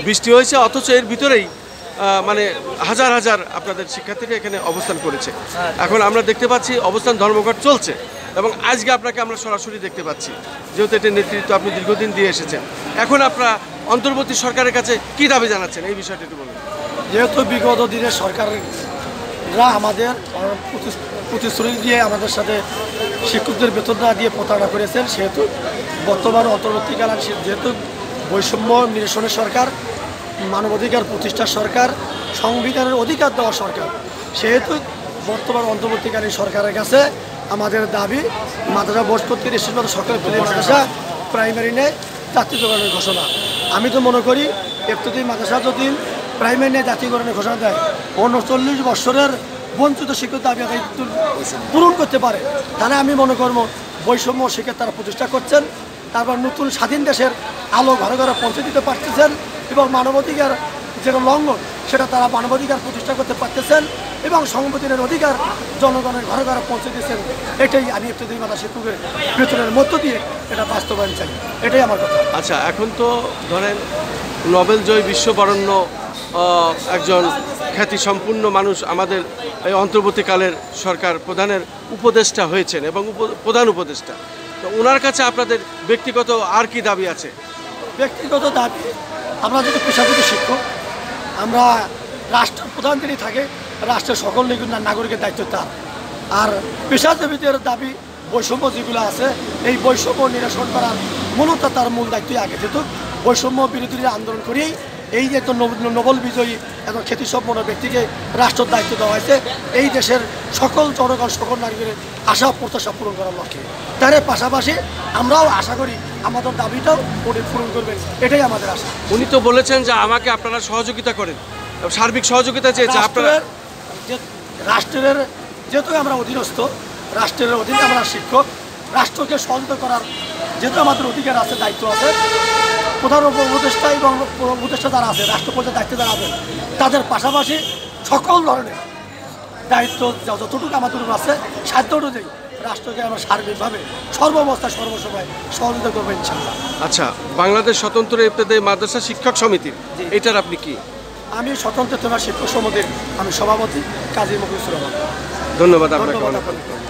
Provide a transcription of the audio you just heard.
বৃষ্টি হয়েছে অথচ এর ভিতরেই মানে হাজার হাজার আপনাদের শিক্ষার্থীরা এখানে অবস্থান করেছে। এখন আমরা দেখতে পাচ্ছি অবস্থান ধর্মঘট চলছে এবং আজকে আপনাকে আমরা সরাসরি দেখতে পাচ্ছি, যেহেতু এটার নেতৃত্ব আপনি দীর্ঘদিন দিয়ে এসেছেন। এখন আপনারা অন্তর্বর্তী সরকারের কাছে কী দাবি জানাচ্ছেন এই বিষয়টা একটু বলুন। যেহেতু বিগত দিনের সরকাররা আমাদের প্রতিশ্রুতি দিয়ে আমাদের সাথে শিক্ষকদের বেতন না দিয়ে প্রতারণা করেছেন, সেহেতু বর্তমান অন্তর্বর্তীকালীন যেহেতু বৈষম্য নিরসনের সরকার, মানবাধিকার প্রতিষ্ঠার সরকার, সংবিধানের অধিকার দেওয়া সরকার, সেহেতু বর্তমান অন্তর্বর্তীকালীন সরকারের কাছে আমাদের দাবি মাদ্রাসা বোর্ড কর্তৃক স্টেশন সরকারি মাদ্রাসা প্রাইমারি নেয় জাতীয়করণের ঘোষণা। আমি তো মনে করি একটি মাদ্রাসা যদি প্রাইমারি নেয় জাতীয়করণের ঘোষণা দেয়, 39 বছরের বঞ্চিত শিক্ষক দাবি আদায় পূরণ করতে পারে, তাহলে আমি মনে করব বৈষম্য শিক্ষা তারা প্রতিষ্ঠা করছেন, তারপর নতুন স্বাধীন দেশের আলো ঘরে ঘরে পৌঁছে দিতে পারতেছেন এবং মানবাধিকার যেটা লঙ্ঘন সেটা তারা মানবাধিকার প্রতিষ্ঠা করতে পারতেছেন এবং সংবিধানের অধিকার জনগণের ঘরে ঘরে পৌঁছে দিয়েছেন। এটাই আমি ইফতেদায়ী মাদ্রাসা শিক্ষকের বেতনের মধ্য দিয়ে এটা বাস্তবায়ন চাই, এটাই আমার কথা। আচ্ছা, এখন তো ধরেন নোবেল জয়ী বিশ্ববরেণ্য একজন খ্যাতিসম্পন্ন মানুষ আমাদের এই অন্তর্বর্তীকালের সরকার প্রধানের উপদেষ্টা হয়েছেন এবং প্রধান উপদেষ্টা, তো ওনার কাছে আপনাদের ব্যক্তিগত আর কি দাবি আছে? ব্যক্তিগত দাবি, আমরা যদি পেশাগত শিক্ষক, আমরা রাষ্ট্র প্রধান যিনি থাকে রাষ্ট্রের সকল নাগরিকের দায়িত্ব তার, আর পেশাজীবীদের দাবি বৈষম্য যেগুলো আছে এই বৈষম্য নিরসন করার মূলত তার মূল দায়িত্বই আগে যেত। বৈষম্য বিরোধীরা আন্দোলন করেই এই যে নোবেল বিজয়ী এবং খ্যাতিসম্পন্ন ব্যক্তিকে রাষ্ট্রের দায়িত্ব দেওয়া হয়েছে এই দেশের সকল জনগণ সকল নাগরিকের আশা প্রত্যাশা পূরণ করার লক্ষ্যে। তার পাশাপাশি আমরাও আশা করি আমাদের দাবিটাও উনি পূরণ করবেন, এটাই আমাদের আশা। উনি তো বলেছেন যে আমাকে আপনারা সহযোগিতা করেন, সার্বিক সহযোগিতা চেয়েছে আপনারা। রাষ্ট্রের যেহেতু আমরা অধীনস্থ, রাষ্ট্রের অধীনে আমরা শিক্ষক, রাষ্ট্রকে সহযোগিতা করার যেহেতু আমাদের অধিকার আছে, দায়িত্ব আছে, প্রধান উপদেষ্টা এবং উপদেষ্টা যারা আছে রাষ্ট্র পর্যায়ে দায়িত্বে যারা আছেন তাদের পাশাপাশি সকল ধরনের দায়িত্ব যতটুকু আমাদের আছে সাধ্য অনুযায়ী রাষ্ট্রকে আমরা সার্বিকভাবে সর্বাবস্থায় সর্বসময় সহযোগিতা করবো ইনশাআল্লাহ। আচ্ছা, বাংলাদেশ স্বতন্ত্র ইফতেদায়ী মাদ্রাসা শিক্ষক সমিতির এটার আপনি কি? আমি স্বতন্ত্র শিক্ষক সমিতির আমি সভাপতি কাজী মুখলিসুর রহমান। ধন্যবাদ আপনাকে।